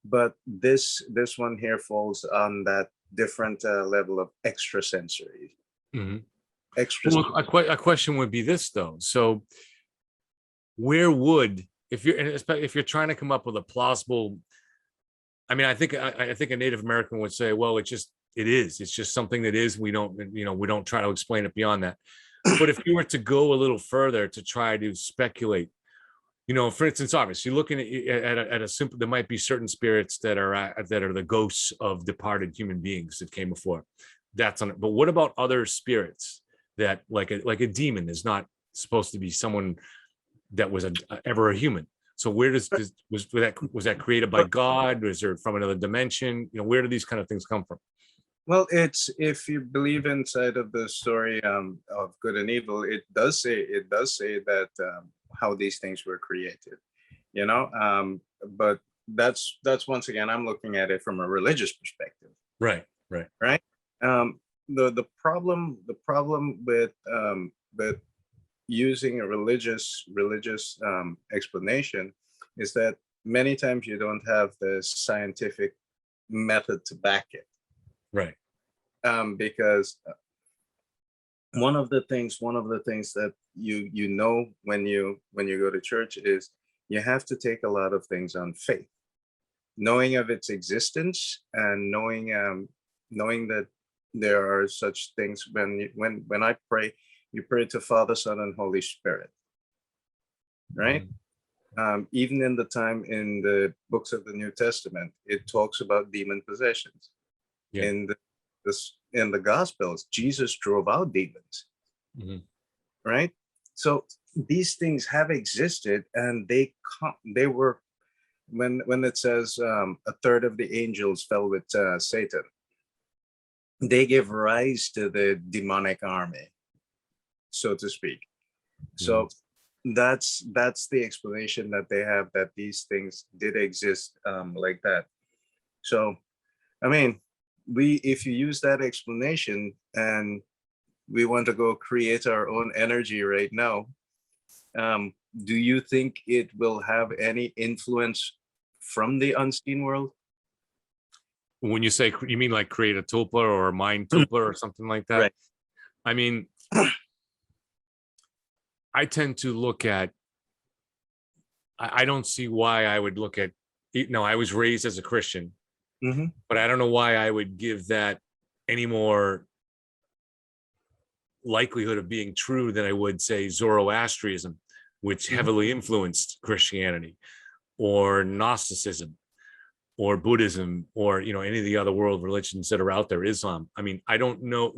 But this one here falls on that different level of extrasensory. Mhm. Extra. Well, a question would be this though. So where would, if you're trying to come up with a plausible, I mean, I think a Native American would say, well, it's just something that is, we don't try to explain it beyond that. But if you were to go a little further to try to speculate, for instance, obviously looking at a simple, there might be certain spirits that are the ghosts of departed human beings that came before. That's on it. But what about other spirits that, like a demon is not supposed to be someone that was ever a human? So where was that created by God? Was there from another dimension? Where do these kind of things come from? Well, it's, if you believe inside of the story of good and evil, it does say that how these things were created, but that's once again, I'm looking at it from a religious perspective. Right. The problem with using a religious explanation is that many times you don't have the scientific method to back it. Right. Because one of the things that when you go to church is you have to take a lot of things on faith, knowing of its existence, and knowing that there are such things. When I pray, you pray to Father, Son, and Holy Spirit, right? Even in the books of the New Testament, it talks about demon possessions. Yeah. In the Gospels, Jesus drove out demons, right? So these things have existed, and they were, when it says a third of the angels fell with Satan, they give rise to the demonic army, so to speak. So that's the explanation that they have, that these things did exist like that. So, I mean, if you use that explanation and we want to go create our own energy right now, do you think it will have any influence from the unseen world? When you say, you mean like create a tulpa or a mind tulpa or something like that? Right. I mean, I tend to look at, I don't see why I would look at, I was raised as a Christian, but I don't know why I would give that any more likelihood of being true than I would say Zoroastrianism, which heavily influenced Christianity, or Gnosticism, or Buddhism, or any of the other world religions that are out there, Islam. I mean, I don't know,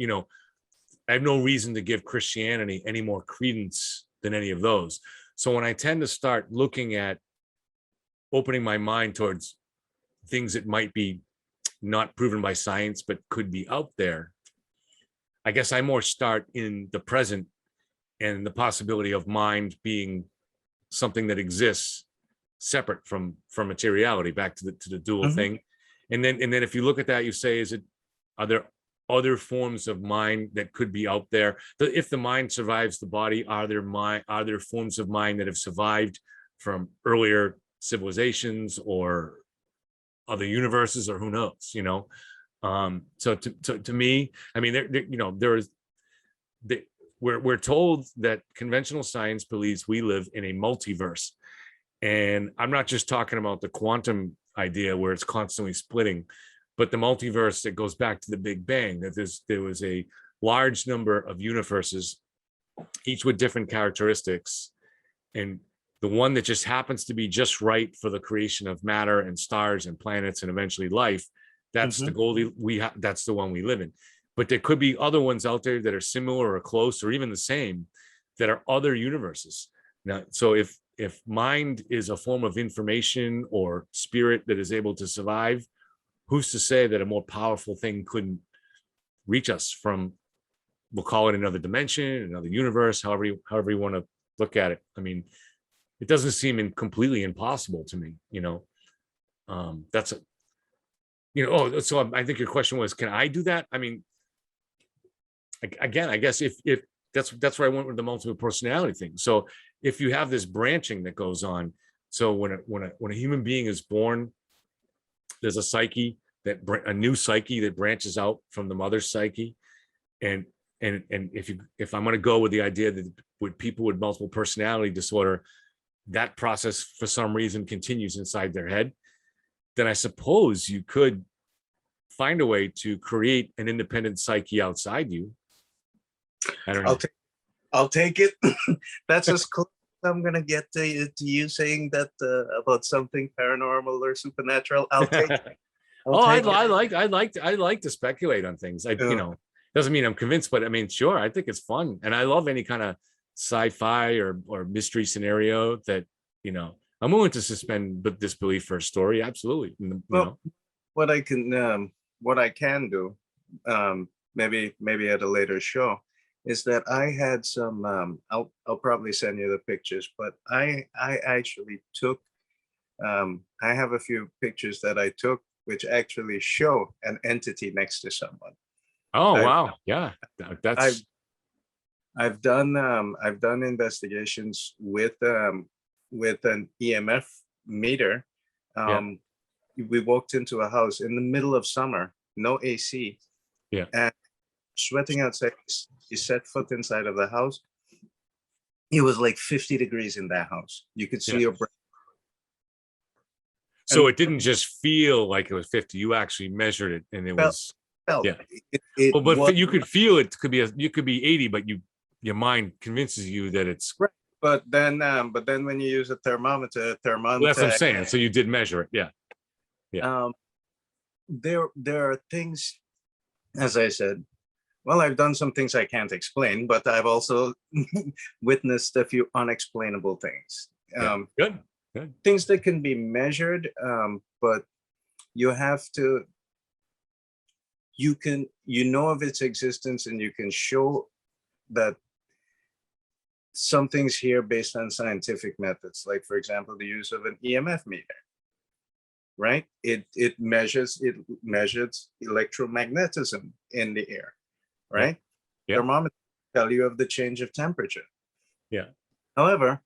I have no reason to give Christianity any more credence than any of those. So when I tend to start looking at opening my mind towards things that might be not proven by science but could be out there, I guess I more start in the present and the possibility of mind being something that exists separate from materiality, back to the dual thing. And then if you look at that, you say, are there other forms of mind that could be out there? If the mind survives the body, are there forms of mind that have survived from earlier civilizations or other universes, or who knows? So to me, I mean, we're told that conventional science believes we live in a multiverse, And I'm not just talking about the quantum idea where it's constantly splitting, but the multiverse that goes back to the Big Bang, that there was a large number of universes, each with different characteristics. And the one that just happens to be just right for the creation of matter and stars and planets and eventually life, that's the goal that's the one we live in. But there could be other ones out there that are similar or close or even the same, that are other universes. Now, so if mind is a form of information or spirit that is able to survive, who's to say that a more powerful thing couldn't reach us from, we'll call it another dimension, another universe, however you want to look at it. I mean, it doesn't seem completely impossible to me, that's a, so I think your question was, can I do that? I mean, again, I guess if that's where I went with the multiple personality thing. So if you have this branching that goes on, so when a human being is born, there's a psyche a new psyche that branches out from the mother's psyche, and if I'm going to go with the idea that with people with multiple personality disorder, that process for some reason continues inside their head, then I suppose you could find a way to create an independent psyche outside you. I don't know. I'll take it. That's as close as I'm gonna get to you saying that about something paranormal or supernatural. I'll take it. I like to speculate on things. Doesn't mean I'm convinced, but I mean, sure, I think it's fun, and I love any kind of sci-fi or mystery scenario that I'm willing to suspend disbelief for a story. Absolutely. What I can do, maybe at a later show, is that I had some. I'll probably send you the pictures, but I actually took. I have a few pictures that I took, which actually show an entity next to someone. Oh, wow. Yeah. I've done investigations with an EMF meter. We walked into a house in the middle of summer, no AC. Yeah. And sweating outside. He set foot inside of the house. It was like 50 degrees in that house. You could see your breath. So it didn't just feel like it was 50. You actually measured it, and it was. Yeah. But you could feel it. You could be 80, but your mind convinces you that it's right. But then when you use a thermometer, that's what I'm saying. So you did measure it. Yeah. Yeah. There are things, as I said. Well, I've done some things I can't explain, but I've also witnessed a few unexplainable things. Good. Things that can be measured, but you have to. You know of its existence, and you can show that something's here based on scientific methods, like, for example, the use of an EMF meter. Right? It measures electromagnetism in the air. Right? Yeah. Thermometers tell you of the change of temperature. Yeah. However,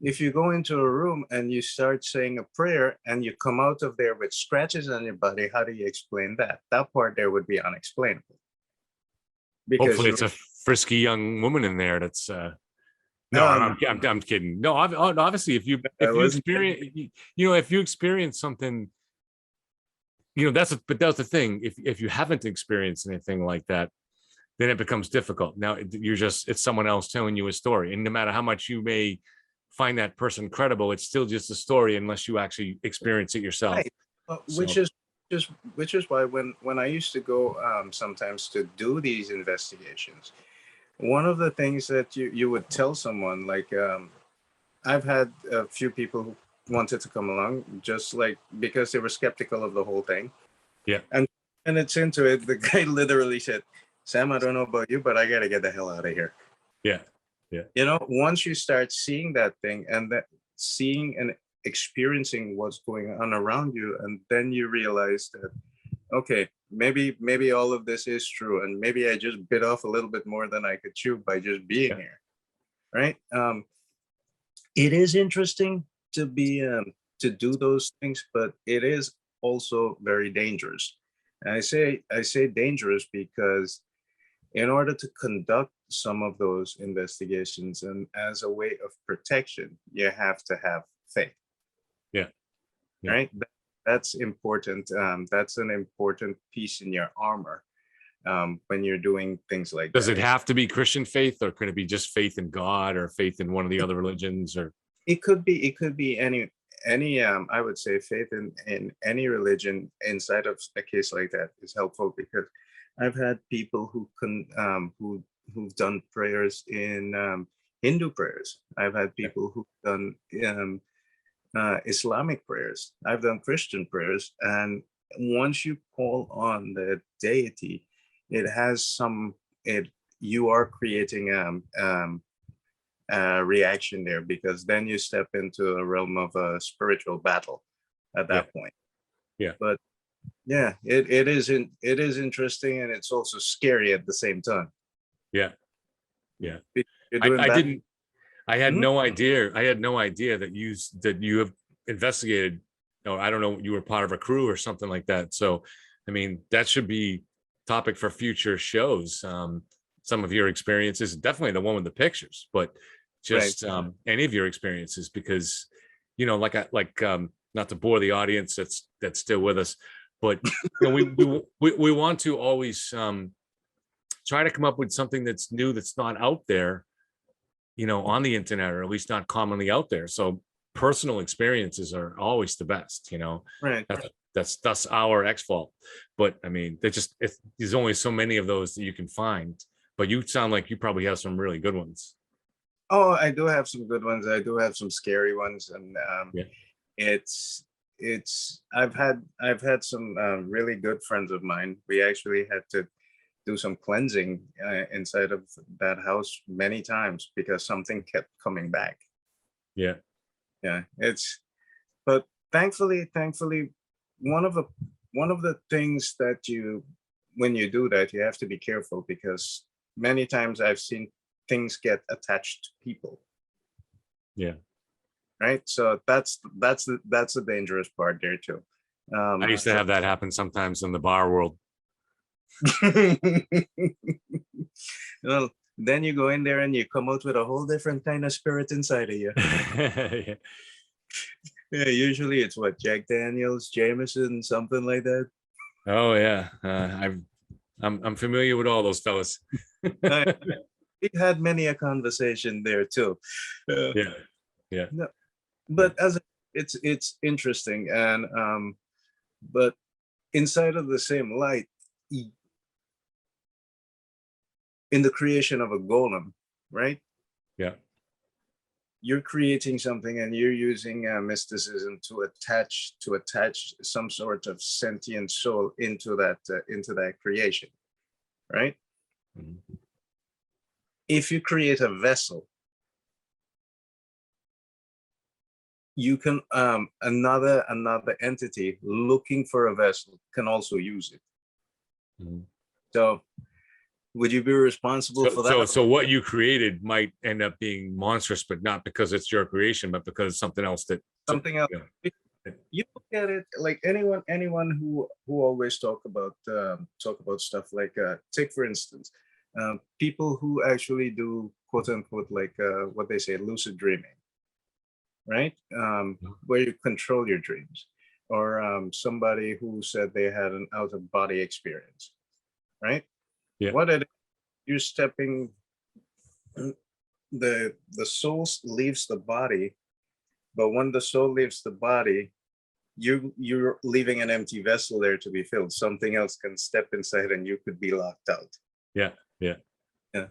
if you go into a room and you start saying a prayer and you come out of there with scratches on your body, how do you explain that? That part there would be unexplainable. Because hopefully it's a frisky young woman in there that's I'm kidding. No, obviously if you experience something, that's the thing. If you haven't experienced anything like that, then it becomes difficult. Now it's someone else telling you a story, and no matter how much you may find that person credible, it's still just a story unless you actually experience it yourself. Right. Which is why when I used to go sometimes to do these investigations, one of the things that you would tell someone, like I've had a few people who wanted to come along just like because they were skeptical of the whole thing. Yeah. And it's into it. The guy literally said, "Sam, I don't know about you, but I got to get the hell out of here." Yeah. Yeah. Once you start seeing that thing and seeing and experiencing what's going on around you, and then you realize that, okay, maybe all of this is true, and maybe I just bit off a little bit more than I could chew by just being here, right? It is interesting to be to do those things, but it is also very dangerous. And I say dangerous because in order to conduct some of those investigations and as a way of protection, you have to have faith. Yeah. Yeah. Right. That's important. That's an important piece in your armor when you're doing things like Does that. it have to be Christian faith, or could it be just faith in God or faith in one of the other religions? Or It could be any I would say faith in any religion inside of a case like that is helpful, because I've had people who've done prayers in Hindu prayers. I've had people who've done Islamic prayers. I've done Christian prayers, and once you call on the deity, it has some it you are creating reaction there, because then you step into a realm of a spiritual battle at yeah, that point. yeah, But yeah, it is interesting, and it's also scary at the same time. yeah, yeah. You're doing I that. didn't. I had Mhm. no idea. I had no idea that you have investigated. No, I don't know. You were part of a crew or something like that. So, I mean, that should be topic for future shows. Some of your experiences, definitely the one with the pictures, but Right. just any of your experiences, because not to bore the audience that's still with us, but we want to always try to come up with something that's new, that's not out there, on the internet, or at least not commonly out there. So personal experiences are always the best, Right. that's our X fault. But I mean, there's only so many of those that you can find, but you sound like you probably have some really good ones. Oh, I do have some good ones. I do have some scary ones, and Yeah. it's I've had some really good friends of mine. We actually had to do some cleansing inside of that house many times because something kept coming back. Yeah. Yeah, but thankfully, one of the one of the things that when you do that, you have to be careful, because many times I've seen things get attached to people. Yeah. Right. So that's the dangerous part there too. I used to have that happen sometimes in the bar world. Well, then you go in there and you come out with a whole different kind of spirit inside of you. Yeah. Yeah, usually it's what, Jack Daniels, Jameson, something like that. Oh yeah. I'm familiar with all those fellas. We had many a conversation there too. Yeah. Yeah. No, but it's interesting, and but inside of the same light, in the creation of a golem, right? Yeah. You're creating something, and you're using mysticism to attach some sort of sentient soul into that creation, right? Mm-hmm. If you create a vessel, you can another entity looking for a vessel can also use it. Mm-hmm. So would you be responsible for that? So what you created might end up being monstrous, but not because it's your creation, but because it's something else Something else. You look at it like anyone who always talk about stuff like take for instance people who actually do quote unquote like what they say lucid dreaming, right? Where you control your dreams, or somebody who said they had an out of body experience, right? Yeah. What it is, you're stepping, the soul leaves the body, but when the soul leaves the body, you're leaving an empty vessel there to be filled. Something else can step inside and you could be locked out. Yeah. Yeah. Yeah.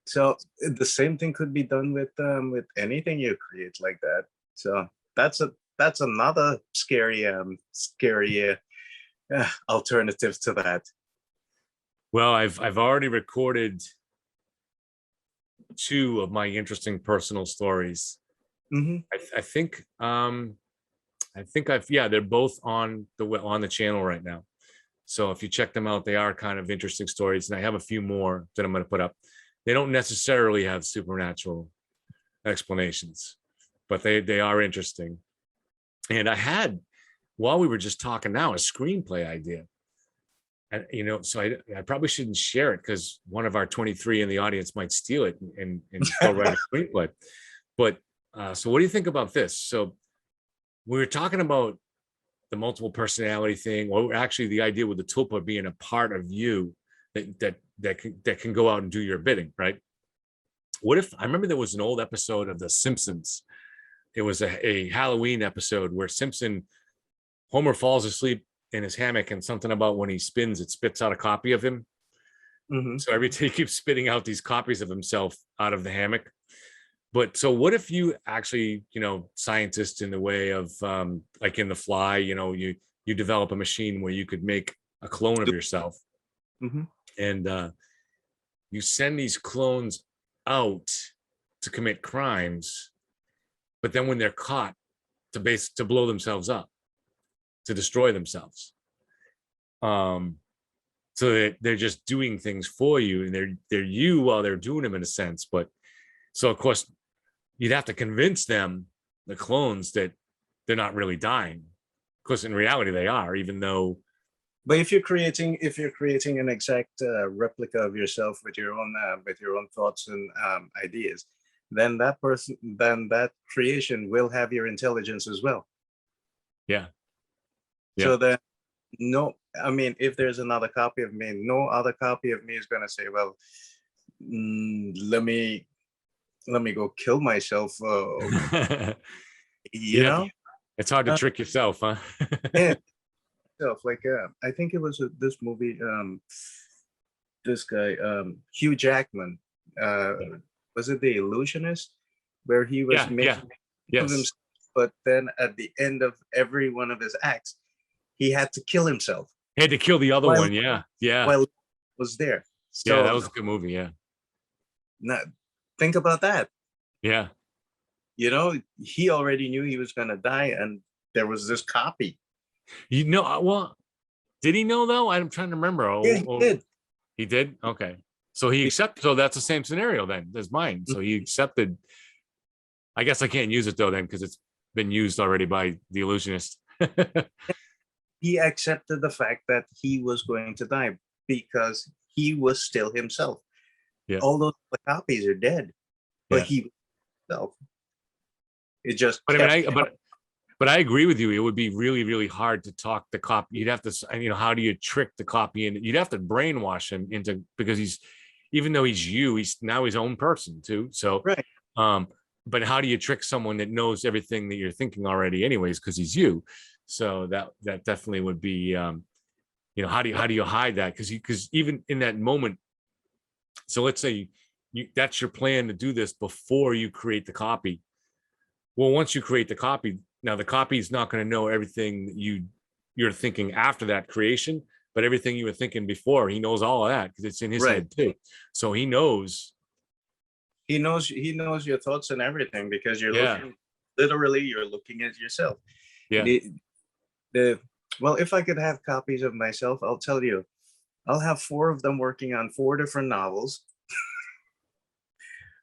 So the same thing could be done with anything you create like that. So that's another scary alternative to that. Well, I've already recorded 2 of my interesting personal stories. Mm-hmm. I think they're both on the channel right now. So if you check them out, they are kind of interesting stories. And I have a few more that I'm going to put up. They don't necessarily have supernatural explanations, but they are interesting. And I had, while we were just talking now, a screenplay idea. And, so I probably shouldn't share it, because one of our 23 in the audience might steal it and go write a screenplay. But so what do you think about this? So we were talking about the multiple personality thing, or actually the idea with the tulpa being a part of you that can go out and do your bidding, right? What if, I remember there was an old episode of The Simpsons. It was a Halloween episode where Homer falls asleep in his hammock, and something about when he spins, it spits out a copy of him. So every day he keeps spitting out these copies of himself out of the hammock. But so what if you actually, scientists in the way of like in The Fly, you develop a machine where you could make a clone of yourself, and you send these clones out to commit crimes, but then when they're caught, to blow themselves up, to destroy themselves. So that they're just doing things for you, and they're you while they're doing them in a sense. But so of course you'd have to convince them, the clones, that they're not really dying, because in reality they are, even though. But if you're creating an exact replica of yourself with your own thoughts and ideas, then that creation will have your intelligence as well. Yeah. So that if there's another copy of me, no other copy of me is going to say, well, let me go kill myself. It's hard to trick yourself, huh? Yeah. Like I think it was this movie, this guy, Hugh Jackman, was it The Illusionist, where he was making himself, but then at the end of every one of his acts, he had to kill himself. He had to kill the other one. Yeah. While he was there. So, yeah, that was a good movie. Yeah. Now, think about that. Yeah. He already knew he was going to die, and there was this copy. Well, did he know though? I'm trying to remember. Yeah, he did. He did? Okay. So he accepted. So that's the same scenario then as mine. So he accepted. I guess I can't use it though then, because it's been used already by The Illusionist. He accepted the fact that he was going to die because he was still himself. Yeah. All those copies are dead, but he was himself. It just. But I agree with you. It would be really, really hard to talk the copy. You'd have to, how do you trick the copy? And you'd have to brainwash him because even though he's you, he's now his own person too. So, right. But how do you trick someone that knows everything that you're thinking already anyways, because he's you? So that definitely would be, how do you hide that? Because even in that moment, so let's say that's your plan to do this before you create the copy. Well, once you create the copy, now the copy is not going to know everything that you're thinking after that creation, but everything you were thinking before, he knows all of that because it's in his head too. So he knows. He knows your thoughts and everything, because you're looking at yourself. Yeah. Well, if I could have copies of myself, I'll tell you, I'll have 4 of them working on 4 different novels.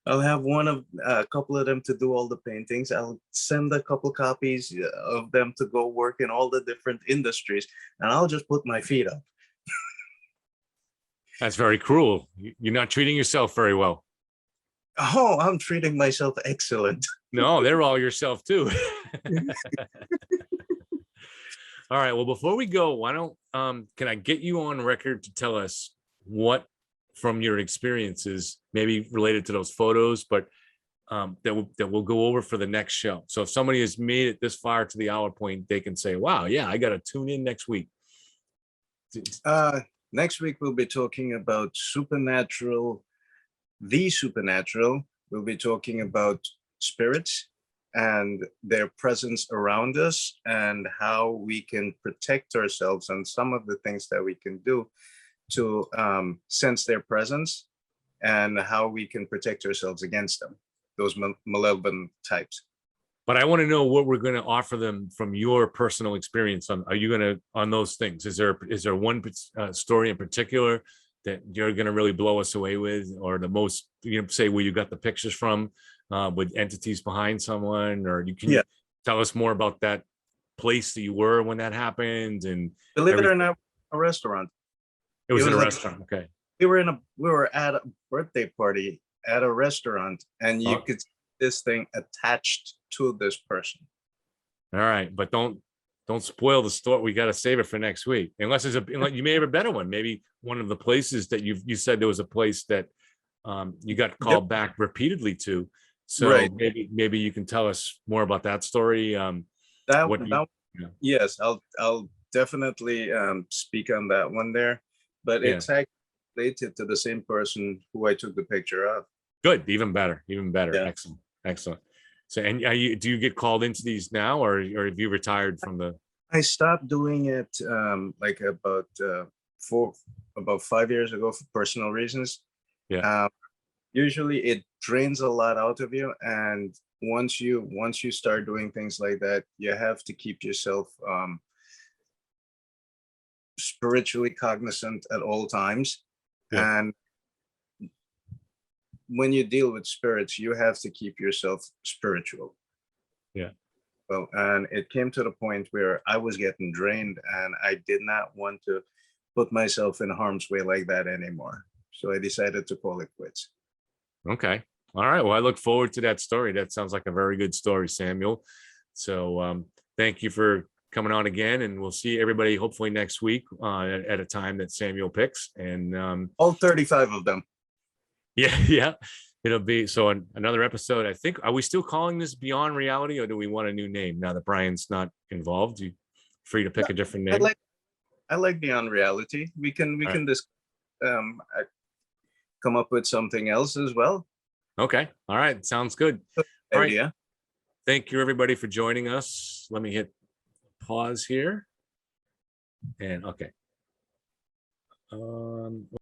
I'll have a couple of them to do all the paintings. I'll send a couple copies of them to go work in all the different industries, and I'll just put my feet up. That's very cruel. You're not treating yourself very well. Oh, I'm treating myself excellent. No, they're all yourself too. All right. Well, before we go, why don't can I get you on record to tell us what from your experiences, maybe related to those photos, but that we'll go over for the next show. So if somebody has made it this far to the hour point, they can say, wow, yeah, I got to tune in next week. Next week, we'll be talking about the supernatural. We'll be talking about spirits and their presence around us, and how we can protect ourselves, and some of the things that we can do to sense their presence, and how we can protect ourselves against them, those malevolent types. But I want to know what we're going to offer them from your personal experience. Are you going to on those things? Is there one story in particular that you're going to really blow us away with, or the most, say where you got the pictures from with entities behind someone, or you can tell us more about that place that you were when that happened? And believe it or not, a restaurant. It was in a restaurant. Okay. We were at a birthday party at a restaurant, and you could see this thing attached to this person. All right, but don't spoil the story. We got to save it for next week. Unless you may have a better one. Maybe one of the places that you said there was a place that you got called back repeatedly to. So Right. maybe you can tell us more about that story. That, What that yes, I'll definitely speak on that one there, but Yeah. it's actually related to the same person who I took the picture of. Good, even better, even better. Yeah. Excellent. So, and do you get called into these now, or have you retired from the? I stopped doing it like about 5 years ago for personal reasons. Yeah. Usually it drains a lot out of you, and once you start doing things like that, you have to keep yourself spiritually cognizant at all times. Yeah. And when you deal with spirits, you have to keep yourself spiritual. Yeah. Well, and it came to the point where I was getting drained, and I did not want to put myself in harm's way like that anymore. So I decided to call it quits. Okay. All right. Well, I look forward to that story. That sounds like a very good story, Samuel. So thank you for coming on again, and we'll see everybody hopefully next week at a time that Samuel picks. And all 35 of them. Yeah, yeah. It'll be so another episode. I think, are we still calling this Beyond Reality, or do we want a new name now that Brian's not involved? You free to pick a different name. I like Beyond Reality. We can just come up with something else as well. Okay. All right. Sounds good. All Idea. right. Thank you everybody for joining us. Let me hit pause here. And okay.